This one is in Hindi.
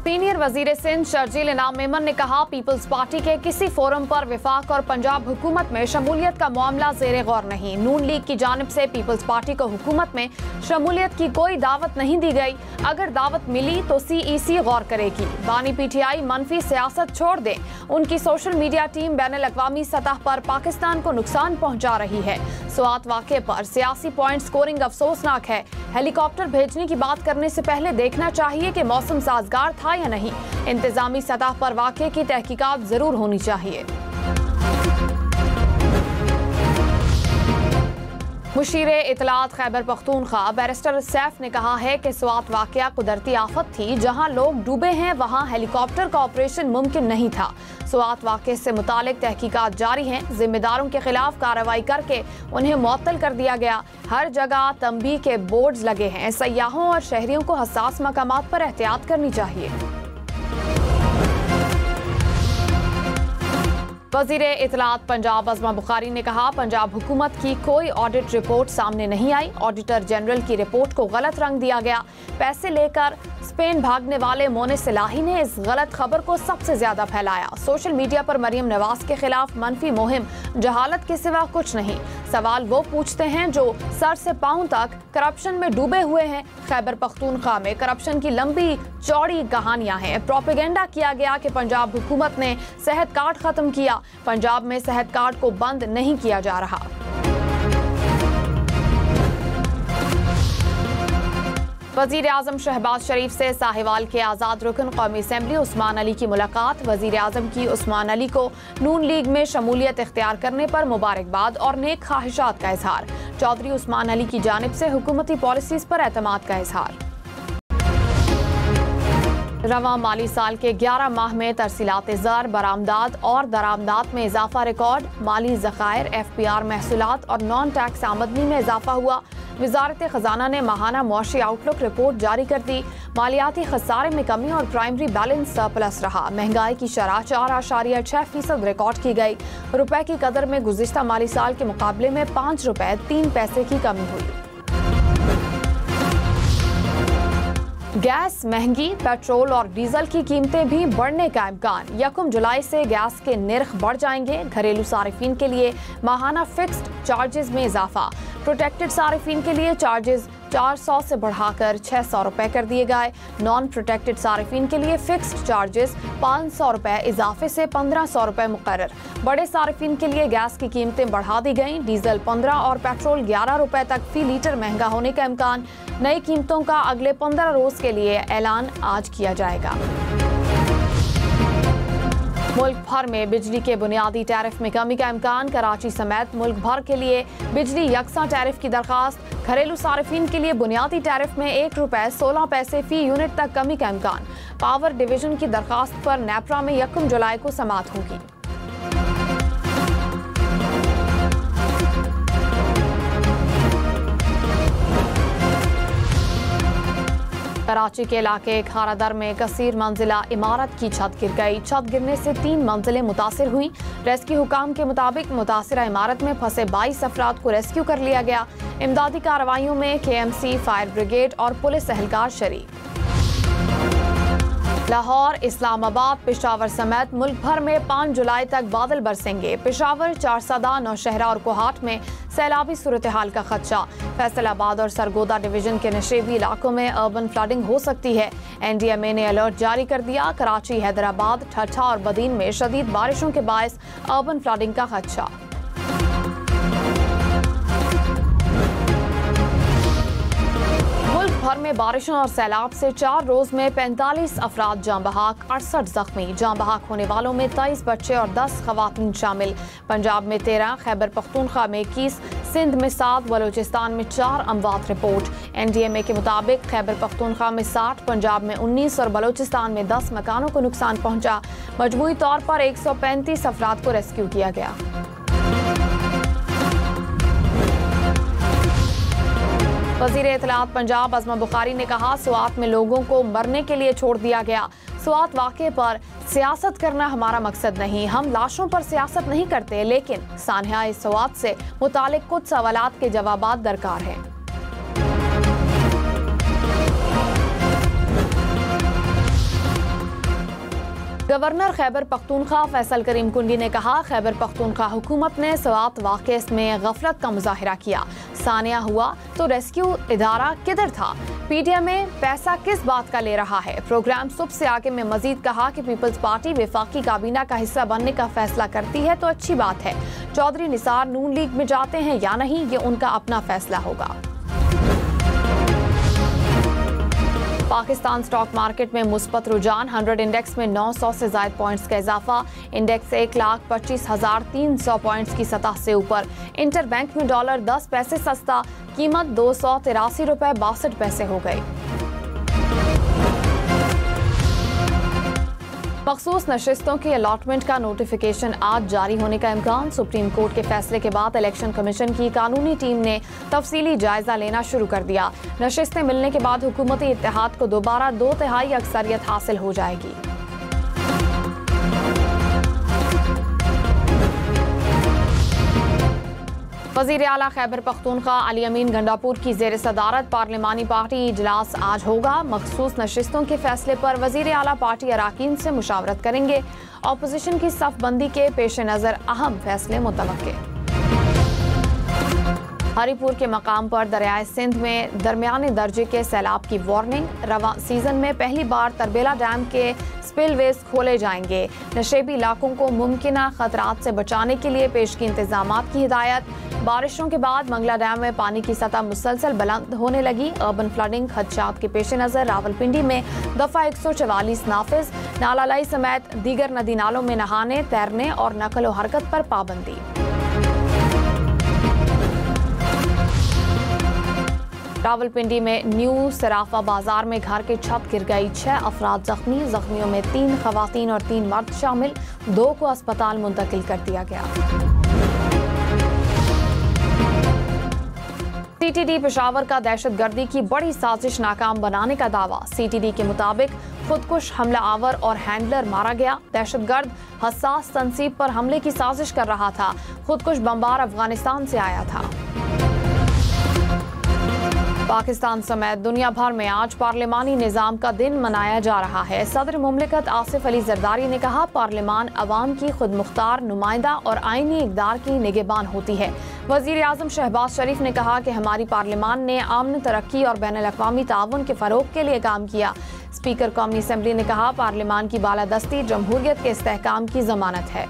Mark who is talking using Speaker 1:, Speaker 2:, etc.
Speaker 1: सीनियर वजीर सिंध शर्जील इनाम मेमन ने कहा, पीपल्स पार्टी के किसी फोरम पर विफाक और पंजाब हुकूमत में शमूलियत का मामला जेरे गौर नहीं। नून लीग की जानिब से पीपल्स पार्टी को हुकूमत में शमूलियत की कोई दावत नहीं दी गई। अगर दावत मिली तो CEC गौर करेगी। बानी PTI मनफी सियासत छोड़ दें। उनकी सोशल मीडिया टीम बैनुल अक़वामी सतह पर पाकिस्तान को नुकसान पहुंचा रही है। स्वात वाक़े पर सियासी पॉइंट स्कोरिंग अफसोसनाक है। हेलीकॉप्टर भेजने की बात करने से पहले देखना चाहिए कि मौसम साजगार था या नहीं। इंतजामी सतह पर वाक़े की तहकीकात जरूर होनी चाहिए। मुशीरे इतलात खैबर पख्तूनख्वा बैरिस्टर सैफ ने कहा है कि स्वात वाक़या कुदरती आफत थी। जहां लोग डूबे हैं वहां हेलीकॉप्टर का ऑपरेशन मुमकिन नहीं था। स्वात वाक़े से मुतालिक तहकीकात जारी हैं। जिम्मेदारों के खिलाफ कार्रवाई करके उन्हें मुअत्तल कर दिया गया। हर जगह तंबीह के बोर्ड्स लगे हैं। सयाहों और शहरियों को हसास मकामात पर एहतियात करनी चाहिए। वज़ीर इतलात पंजाब अज़मा बुखारी ने कहा, पंजाब हुकूमत की कोई ऑडिट रिपोर्ट सामने नहीं आई। ऑडिटर जनरल की रिपोर्ट को गलत रंग दिया गया। पैसे लेकर स्पेन भागने वाले मोने सिलाही ने इस गलत खबर को सबसे ज्यादा फैलाया। सोशल मीडिया पर मरियम नवाज के खिलाफ मनफी मुहिम जहालत के सिवा कुछ नहीं। सवाल वो पूछते हैं जो सर से पांव तक करप्शन में डूबे हुए हैं। खैबर पख्तूनख्वा में करप्शन की लंबी चौड़ी कहानियां हैं। प्रोपेगेंडा किया गया कि पंजाब हुकूमत ने सेहत कार्ड खत्म किया। पंजाब में सेहत कार्ड को बंद नहीं किया जा रहा। वज़ीर आज़म शहबाज शरीफ से साहिवाल के आज़ाद रुकन कौमी असम्बली उस्मान अली की मुलाकात। वज़ीर आज़म की उस्मान अली को नून लीग में शमूलियत इख्तियार करने पर मुबारकबाद और नेक ख्वाहिशात का इजहार। चौधरी उस्मान अली की जानिब से हुकूमती पॉलिसीज पर एतमाद का इजहार। रवां माली साल के 11 माह में तरसीलात ज़र, बरामदात और दरामदात में इजाफा रिकॉर्ड। माली ज़खायर, FPR महसूलात और नॉन टैक्स आमदनी में इजाफा हुआ। वजारत खजाना ने माहाना मुआशी आउटलुक रिपोर्ट जारी कर दी। मालियाती खसारे में कमी और प्राइमरी बैलेंस सरप्लस रहा। महंगाई की शरह 4.6% रिकॉर्ड की गई। रुपए की कदर में गुज़िश्ता माली साल के मुकाबले में 5 रुपए 3 पैसे की कमी हुई। गैस महंगी, पेट्रोल और डीजल की कीमतें भी बढ़ने का इम्कान। 1 जुलाई से गैस के निर्ख बढ़ जाएंगे। घरेलू सारिफीन के लिए माहाना फिक्स्ड चार्जेस में इजाफा। प्रोटेक्टेड सारिफीन के लिए चार्जेस 400 से बढ़ाकर 600 रुपए कर दिए गए। नॉन प्रोटेक्टेड सारिफीन के लिए फिक्स्ड चार्जेस 500 रुपए इजाफे से 1500 रुपए मुकर्रर। बड़े सारिफीन के लिए गैस की कीमतें बढ़ा दी गई। डीजल 15 और पेट्रोल 11 रुपए तक फी लीटर महंगा होने का इम्कान। नई कीमतों का अगले 15 रोज के लिए ऐलान आज किया जाएगा। मुल्क भर में बिजली के बुनियादी टैरिफ में कमी का इम्कान। कराची समेत मुल्क भर के लिए बिजली यकसा टैरिफ की दरखास्त। घरेलू सारिफीन के लिए बुनियादी टैरिफ में 1 रुपए 16 पैसे फी यूनिट तक कमी का इम्कान। पावर डिवीजन की दरखास्त पर नेपरा में 1 जुलाई को समाअत होगी। कराची के इलाके खारादर में कसीर मंजिला इमारत की छत गिर गई। छत गिरने से 3 मंजिलें मुतासिर हुई। रेस्क्यू हुकाम के मुताबिक मुतासिरा इमारत में फंसे 22 अफराद को रेस्क्यू कर लिया गया। इमदादी कार्रवाइयों में KMC, फायर ब्रिगेड और पुलिस एहलकार शरीक। लाहौर, इस्लामाबाद, पेशावर समेत मुल्क भर में 5 जुलाई तक बादल बरसेंगे। पेशावर, चारसदा, नौशहरा और कोहाट में सैलाबी सूरत हाल का खदशा। फैसलाबाद और सरगोदा डिवीजन के नशेबी इलाकों में अर्बन फ्लडिंग हो सकती है। NDMA ने अलर्ट जारी कर दिया। कराची, हैदराबाद, ठट्ठा और बदीन में शदीद बारिशों के बायस अर्बन फ्लडिंग का खदशा। भर में बारिशों और सैलाब से 4 रोज में 45 अफराद जाँ बहाक, 68 जख्मी। जाँ बहाक होने वालों में 23 बच्चे और 10 खवातीन शामिल। पंजाब में 13, खैबर पख्तूनख्वा में 21, सिंध में 7, बलूचिस्तान में 4 अमवात रिपोर्ट। NDMA के मुताबिक खैबर पख्तूनख्वा में 60, पंजाब में 19 और बलूचिस्तान में 10 मकानों को नुकसान पहुंचा। मजमूई तौर पर 135 अफराद को रेस्क्यू किया गया। वज़ीर इत्तलात पंजाब अज़मा बुखारी ने कहा, स्वात में लोगों को मरने के लिए छोड़ दिया गया। स्वात वाक़े पर सियासत करना हमारा मकसद नहीं। हम लाशों पर सियासत नहीं करते, लेकिन सानहा स्वात से मुतालिक कुछ सवालात के जवाबात दरकार हैं। गवर्नर खैबर पख्तूनख्वा फैसल करीम कुंडी ने कहा, खैबर पख्तूनख्वा हुकूमत ने स्वात वाक़े में गफलत का मुजाहिरा किया। सानिया हुआ तो रेस्क्यू इदारा किधर था? पीटीएम में पैसा किस बात का ले रहा है? प्रोग्राम सुबह से आगे में मजीद कहा कि पीपल्स पार्टी वफाकी काबीना का हिस्सा बनने का फैसला करती है तो अच्छी बात है। चौधरी निसार नून लीग में जाते हैं या नहीं, ये उनका अपना फैसला होगा। पाकिस्तान स्टॉक मार्केट में मुस्बत रुझान, 100 इंडेक्स में 900 से ज्यादा पॉइंट्स का इजाफा। इंडेक्स 1,25,300 पॉइंट्स की सतह से ऊपर। इंटरबैंक में डॉलर 10 पैसे सस्ता, कीमत 283 रुपए 62 पैसे हो गई। मखसूस नशिस्तों की अलॉटमेंट का नोटिफिकेशन आज जारी होने का इम्कान। सुप्रीम कोर्ट के फैसले के बाद इलेक्शन कमीशन की कानूनी टीम ने तफसीली जायजा लेना शुरू कर दिया। नशिस्तें मिलने के बाद हुकूमती इत्तेहाद को दोबारा 2/3 अक्सरियत हासिल हो जाएगी। वज़ीर आला खैबर पख्तूनख्वा अली अमीन गंडापुर की ज़ेर सदारत पार्लिमानी पार्टी इजलास आज होगा। मखसूस नशिस्तों के फैसले पर वज़ीर आला पार्टी अराकीन से मुशावरत करेंगे। अपोजिशन की सफबंदी के पेश नज़र अहम फैसले मुतवक्के। हरीपुर के मकाम पर दरियाए सिंध में दरमियाने दर्जे के सैलाब की वार्निंग। रवा सीजन में पहली बार तरबेला डैम के स्पिलवेज खोले जाएंगे। नशेबी इलाकों को मुमकिना खतरात से बचाने के लिए पेश की इंतजामात की हिदायत। बारिशों के बाद मंगला डैम में पानी की सतह मुसलसल बुलंद होने लगी। अर्बन फ्लडिंग खदशात के पेश नज़र रावलपिंडी में दफ़ा 144 नाफिज। नालालाई समेत दीगर नदी नालों में नहाने, तैरने और नकल व हरकत पर पाबंदी। रावलपिंडी में न्यू सराफा बाजार में घर की छत गिर गई, 6 अफराद जख्मी। जख्मियों में 3 खवातीन और 3 मर्द शामिल। 2 को अस्पताल मुंतकिल कर दिया गया। सीटीडी पेशावर का दहशतगर्दी की बड़ी साजिश नाकाम बनाने का दावा। सीटीडी के मुताबिक खुदकुश हमला आवर और हैंडलर मारा गया। दहशतगर्द हसास तंसीब पर हमले की साजिश कर रहा था। खुदकुश बमबार अफगानिस्तान से आया था। पाकिस्तान समेत दुनिया भर में आज पार्लिमानी निज़ाम का दिन मनाया जा रहा है। सदर मुमलिकत आसिफ अली जरदारी ने कहा, पार्लिमान अवाम की खुद मुख्तार नुमाइंदा और आईनी इक़दार की निगहबान होती है। वज़ीर आज़म शहबाज शरीफ ने कहा कि हमारी पार्लिमान ने आमन तरक्की और बैनुल-अक़वामी ताउन के फ़रोग़ के लिए काम किया। स्पीकर कौमी असम्बली ने कहा, पार्लिमान की बालादस्ती जमहूरियत के इस्तेहकाम की ज़मानत है।